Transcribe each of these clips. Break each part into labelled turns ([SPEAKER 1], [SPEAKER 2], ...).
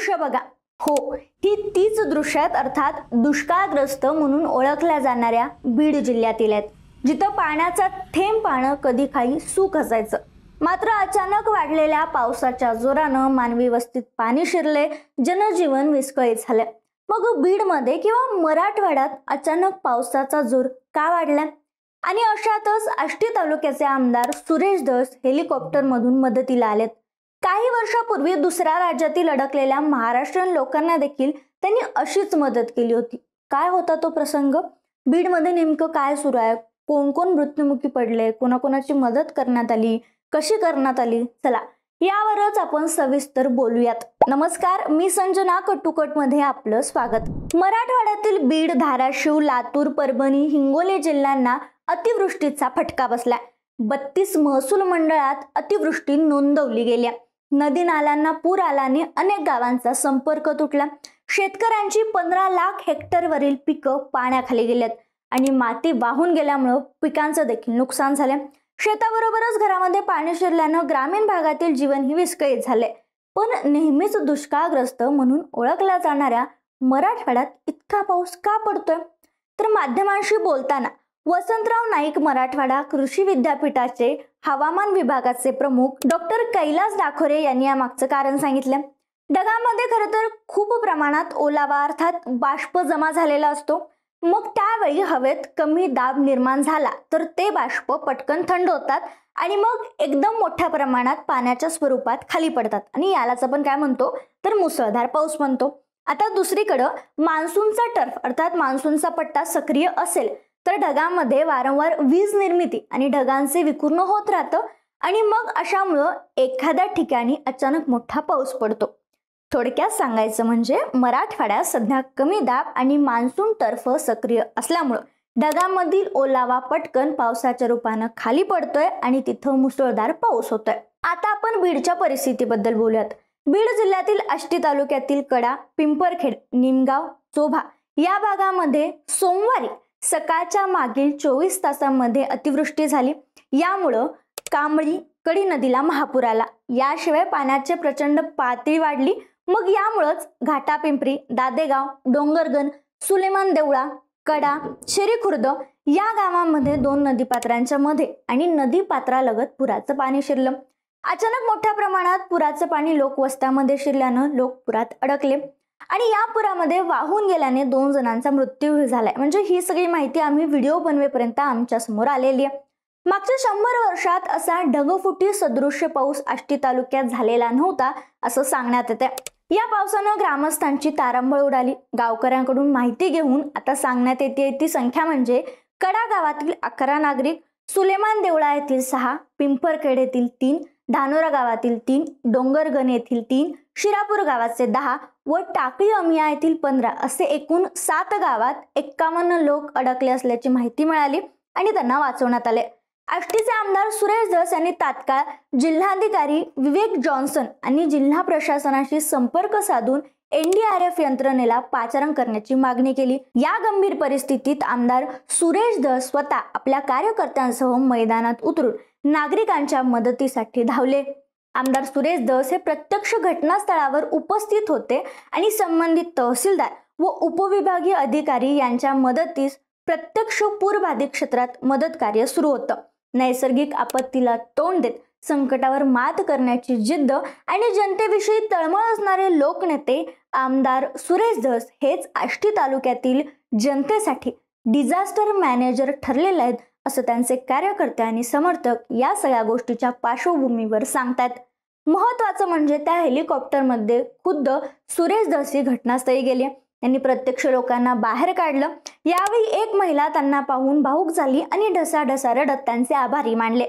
[SPEAKER 1] दृश्य बघा. हो, ही तीच दृश्य आहेत, अर्थात दुष्काळग्रस्त म्हणून ओळखल्या जाणाऱ्या बीड जिल्ह्यातील आहेत, जिथं पाण्याचा थेंब पाणं कधी काही सुख असायचं. मात्र अचानक वाढलेल्या पावसाच्या जोरानं मानवी वस्तीत पाणी शिरले, जनजीवन विस्कळीत झाले. मग बीडमध्ये किंवा मराठवाड्यात अचानक पावसाचा जोर का वाढला? आणि अशातच आष्टी तालुक्याचे आमदार सुरेश धस हेलिकॉप्टरमधून मदतीला आलेत. काही वर्षापूर्वी दुसऱ्या राज्यातील अडकलेल्या महाराष्ट्रीयन लोकांना देखील त्यांनी अशीच मदत केली होती. काय होता तो प्रसंग? बीडमध्ये नेमकं काय सुरू आहे? कोण कोण मृत्युमुखी पडले? कोणाकोणाची मदत करण्यात आली? कशी करण्यात आली? चला यावरच आपण सविस्तर बोलूयात. नमस्कार, मी संजना कटुकट मध्ये आपलं स्वागत. मराठवाड्यातील बीड, धाराशिव, लातूर, परभणी, हिंगोली जिल्ह्यांना अतिवृष्टीचा फटका बसला. 32 महसूल मंडळात अतिवृष्टी नोंदवली गेल्या. नदी नाल्यांना पूर आल्याने अनेक गावांचा संपर्क तुटला. शेतकऱ्यांची 15 लाख हेक्टरवरील पिकं पाण्याखाली गेल्यात आणि माती वाहून गेल्यामुळे पिकांचं देखील नुकसान झाले. शेताबरोबरच घरामध्ये पाणी शिरल्यानं ग्रामीण भागातील जीवनही विस्कळीत झाले. पण नेहमीच दुष्काळग्रस्त म्हणून ओळखल्या जाणाऱ्या मराठवाड्यात इतका पाऊस का पडतोय? तर माध्यमांशी बोलताना वसंतराव नाईक मराठवाडा कृषी विद्यापीठाचे हवामान विभागाचे प्रमुख डॉक्टर कैलास दाखोरे यांनी यामागचं कारण सांगितलं. ढगांमध्ये खरं तर खूप प्रमाणात ओलावा अर्थात बाष्प जमा झालेला असतो. मग त्यावेळी हवेत कमी दाब निर्माण झाला तर ते बाष्प पटकन थंड होतात आणि मग एकदम मोठ्या प्रमाणात पाण्याच्या स्वरूपात खाली पडतात आणि यालाच आपण काय म्हणतो तर मुसळधार पाऊस म्हणतो. आता दुसरीकडं मान्सूनचा टर्फ अर्थात मान्सूनचा पट्टा सक्रिय असेल तर ढगांमध्ये वारंवार वीज निर्मिती आणि ढगांचे विखुरण होत राहतं आणि मग अशामुळं एखाद्या ठिकाणी अचानक मोठा पाऊस पडतो. थोडक्यात सांगायचं म्हणजे मराठवाड्यात सध्या कमी दाब आणि मान्सून टर्फ सक्रिय असल्यामुळं ढगांमधील ओलावा पटकन पावसाच्या रूपानं खाली पडतोय आणि तिथं मुसळधार पाऊस होतोय. आता आपण बीडच्या परिस्थितीबद्दल बोलूयात. बीड जिल्ह्यातील आष्टी तालुक्यातील कडा, पिंपरखेड, निमगाव, चोभा या भागामध्ये सोमवारी सकाळच्या मागील 24 तासांमध्ये अतिवृष्टी झाली. यामुळं कांबळी, कडी नदीला महापूर आला. याशिवाय पाण्याची प्रचंड पातळी वाढली. मग यामुळेच घाटापिंपरी, दादेगाव, डोंगरगण, सुलेमान देवळा, कडा, शेरीखुर्द या गावांमध्ये 2 नदीपात्रांच्या मध्ये आणि नदीपात्रालगत पुराचं पाणी शिरलं. अचानक मोठ्या प्रमाणात पुराचं पाणी लोकवस्त्यामध्ये शिरल्यानं लोक पुरात अडकले आणि या पुरामध्ये वाहून गेल्याने 2 जणांचा मृत्यू झालाय. म्हणजे ही सगळी माहिती आम्ही व्हिडिओ बनवेपर्यंत आमच्या समोर आलेली आहे. मागच्या 100 वर्षात असा ढगफुटी सदृश्य पाऊस आष्टी तालुक्यात झालेला नव्हता असं सांगण्यात येते. या पावसानं ग्रामस्थांची तारांबळ उडाली. गावकऱ्यांकडून माहिती घेऊन आता सांगण्यात येते ती संख्या म्हणजे कडा गावातील 11 नागरिक, सुलेमान देवळा येथील 6, पिंपरखेड येथील 3, धानोरा गावातील 3, डोंगरगण येथील 3, शिरापूर गावाचे 10 व टाकळी अमिया येथील 15 असे एकूण 7 गावात 51 लोक अडकले असल्याची माहिती मिळाली आणि त्यांना वाचवण्यात आले. आष्टीचे आमदार सुरेश धस यांनी तात्काळ जिल्हाधिकारी विवेक जॉन्सन आणि जिल्हा प्रशासनाशी संपर्क साधून NDRF यंत्रणेला पाचारण करण्याची मागणी केली. या गंभीर परिस्थितीत आमदार सुरेश धस स्वतः आपल्या कार्यकर्त्यांसह मैदानात उतरून नागरिकांच्या मदतीसाठी धावले. आमदार सुरेश धस हे प्रत्यक्ष घटनास्थळावर उपस्थित होते आणि संबंधित तहसीलदार व उपविभागीय अधिकारी यांच्या मदतीस प्रत्यक्ष पूरबाधित क्षेत्रात मदत कार्य सुरू होतं. नैसर्गिक आपत्तीला तोंड देत संकटावर मात करण्याची जिद्द आणि जनतेविषयी तळमळ असणारे लोकनेते आमदार सुरेश धस हेच आष्टी तालुक्यातील जनतेसाठी डिझास्टर मॅनेजर ठरलेले आहेत असं त्यांचे कार्यकर्ते आणि समर्थक या सगळ्या गोष्टीच्या पार्श्वभूमीवर सांगतात. महत्वाचं म्हणजे त्या हेलिकॉप्टरमध्ये खुद्द सुरेश धस घटनास्थळी गेले. त्यांनी प्रत्यक्ष लोकांना बाहेर काढलं. यावेळी एक महिला त्यांना पाहून भावुक झाली आणि ढसाढसा रडत त्यांचे आभारी मानले.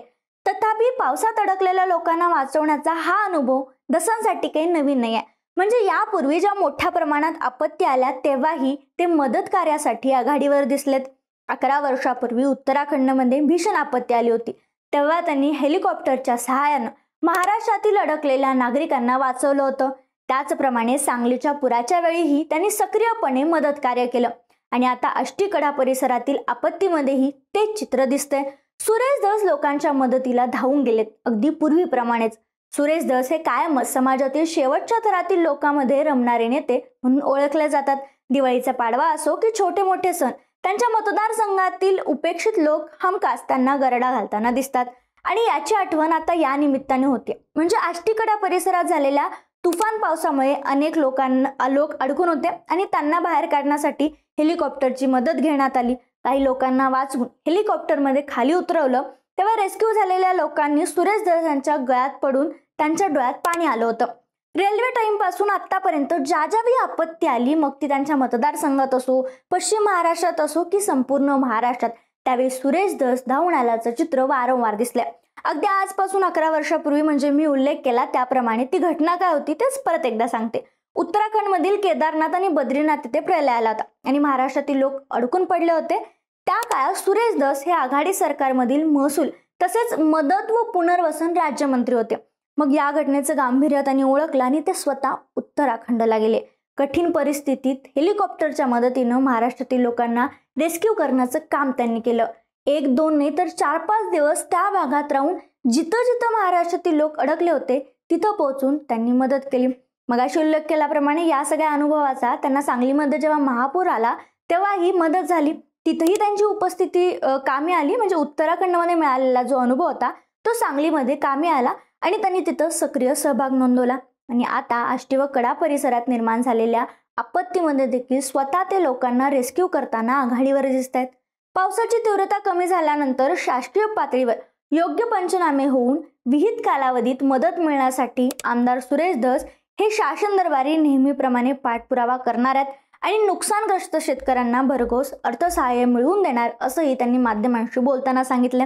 [SPEAKER 1] तथापि पावसात अडकलेल्या लोकांना वाचवण्याचा हा अनुभव धसांसाठी काही नवीन नाही आहे. म्हणजे यापूर्वी ज्या मोठ्या प्रमाणात आपत्ती आल्या तेव्हाही ते मदत कार्यासाठी आघाडीवर दिसलेत. 11 वर्षापूर्वी उत्तराखंडमध्ये भीषण आपत्ती आली होती. तेव्हा त्यांनी हेलिकॉप्टरच्या सहाय्यानं महाराष्ट्रातील अडकलेल्या नागरिकांना वाचवलं होतं. त्याचप्रमाणे सांगलीच्या पुराच्या वेळीही त्यांनी सक्रियपणे मदत कार्य केलं आणि आता आष्टी कडा परिसरातील आपत्तीमध्येही तेच चित्र दिसतंय. सुरेश धस लोकांच्या मदतीला धावून गेलेत. अगदी पूर्वीप्रमाणेच सुरेश धस हे कायमच समाजातील शेवटच्या थरातील लोकांमध्ये रमणारे नेते म्हणून ओळखले जातात. दिवाळीचा पाडवा असो की छोटे मोठे सण, त्यांच्या मतदारसंघातील उपेक्षित लोक हमखास त्यांना गरडा घालताना दिसतात. आणि याची आठवण आता या निमित्ताने होते. म्हणजे आष्टीकडा परिसरात झालेल्या तुफान पावसामुळे अनेक लोक अडकून होते आणि त्यांना बाहेर काढण्यासाठी हेलिकॉप्टरची मदत घेण्यात आली. काही लोकांना वाचवून हेलिकॉप्टरमध्ये खाली उतरवलं. तेव्हा रेस्क्यू झालेल्या लोकांनी सुरेश धस यांच्या गळ्यात पडून त्यांच्या डोळ्यात पाणी आलं होतं. रेल्वे टाइम पासून आतापर्यंत ज्या ज्यावेळी आपत्ती आली, मग ती त्यांच्या मतदारसंघात असो, पश्चिम महाराष्ट्रात असो की संपूर्ण महाराष्ट्रात, त्यावेळी सुरेश धस धावून आल्याचं चित्र वारंवार दिसलंय. अगदी आजपासून 11 वर्षापूर्वी म्हणजे मी उल्लेख केला त्याप्रमाणे ती घटना काय होती तेच परत एकदा सांगते. उत्तराखंडमधील केदारनाथ आणि बद्रीनाथ तिथे प्रलय आला होता आणि महाराष्ट्रातील लोक अडकून पडले होते. त्या काळात सुरेश धस हे आघाडी सरकारमधील महसूल तसेच मदत व पुनर्वसन राज्यमंत्री होते. मग या घटनेचं गांभीर्य त्यांनी ओळखलं आणि ते स्वतः उत्तराखंडला गेले. कठीण परिस्थितीत हेलिकॉप्टरच्या मदतीनं महाराष्ट्रातील लोकांना रेस्क्यू करण्याचं काम त्यांनी केलं. 1-2 नाही तर 4-5 दिवस त्या भागात राहून जिथं जिथं महाराष्ट्रातील लोक अडकले होते तिथं पोहोचून त्यांनी मदत केली. मगाशी उल्लेख केल्याप्रमाणे या सगळ्या अनुभवाचा त्यांना सांगलीमध्ये जेव्हा महापूर आला तेव्हा ही मदत झाली. तिथंही त्यांची उपस्थिती कामी आली. म्हणजे उत्तराखंडमध्ये मिळालेला जो अनुभव होता तो सांगलीमध्ये कामी आला आणि त्यांनी तिथं सक्रिय सहभाग नोंदवला. आणि आता आष्टी व कडा परिसरात निर्माण झालेल्या आपत्तीमध्ये देखील स्वतः ते लोकांना रेस्क्यू करताना आघाडीवर दिसत आहेत. पावसाची तीव्रता कमी झाल्यानंतर शासकीय पातळीवर योग्य पंचनामे होऊन विहित कालावधीत मदत मिळण्यासाठी आमदार सुरेश धस हे शासन दरबारी नेहमीप्रमाणे पाठपुरावा करणार आहेत आणि नुकसानग्रस्त शेतकऱ्यांना भरघोस अर्थसहाय्य मिळवून देणार असंही त्यांनी माध्यमांशी बोलताना सांगितलं.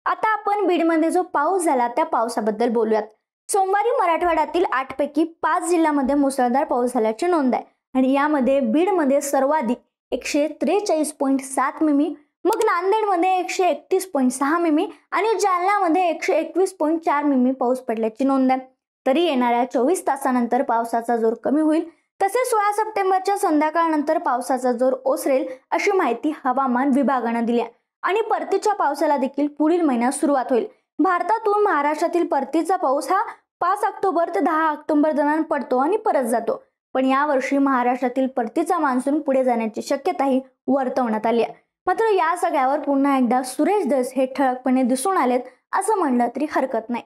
[SPEAKER 1] आता आपण बीडमध्ये जो पाऊस झाला त्या पावसाबद्दल बोलूयात. सोमवारी मराठवाड्यातील 8 पैकी 5 जिल्ह्यामध्ये मुसळधार पाऊस झाल्याची नोंद आहे आणि यामध्ये बीडमध्ये सर्वाधिक 143.7 मिमी, मग नांदेडमध्ये 131.6 मिमी आणि जालन्यामध्ये 121.4 मिमी पाऊस पडल्याची नोंद आहे. तरी येणाऱ्या 24 तासानंतर पावसाचा जोर कमी होईल. तसेच 16 सप्टेंबरच्या संध्याकाळनंतर पावसाचा जोर ओसरेल अशी माहिती हवामान विभागानं दिली आहे. आणि परतीच्या पावसाला देखील पुढील महिन्यात सुरुवात होईल. भारतातून महाराष्ट्रातील परतीचा पाऊस हा 5 ऑक्टोबर ते 10 ऑक्टोबर दरम्यान पडतो आणि परत जातो. पण यावर्षी महाराष्ट्रातील परतीचा मान्सून पुढे जाण्याची शक्यताही वर्तवण्यात आली आहे. मात्र या सगळ्यावर पुन्हा एकदा सुरेश धस हे ठळकपणे दिसून आलेत असं म्हणलं तरी हरकत नाही.